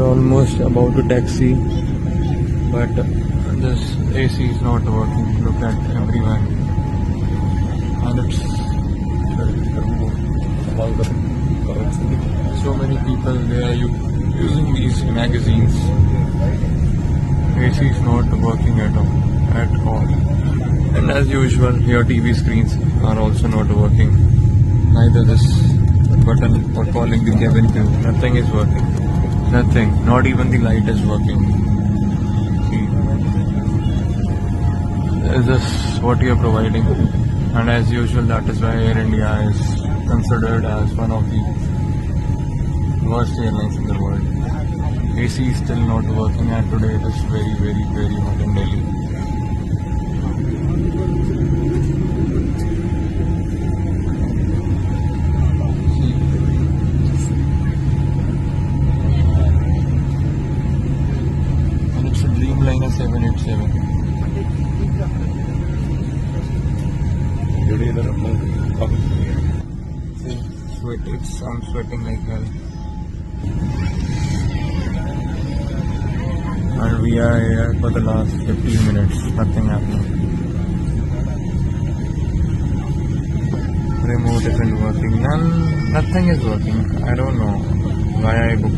almost about to taxi, but this AC is not working. Look at everyone, and it's so many people. They are using these magazines. AC is not working at all. And as usual, your TV screens are also not working. Neither this button for calling the cabin crew. Nothing is working. Nothing. Not even the light is working. See, is this what you are providing? And as usual, that is why Air India is considered as one of the worst airlines in the world. AC is still not working, and today it is very, very, very hot in Delhi. And it's a Dreamliner 787. See, I'm sweating like hell. And we are here for the last 15 minutes, nothing happening. Remote isn't working, nothing is working. I don't know why I booked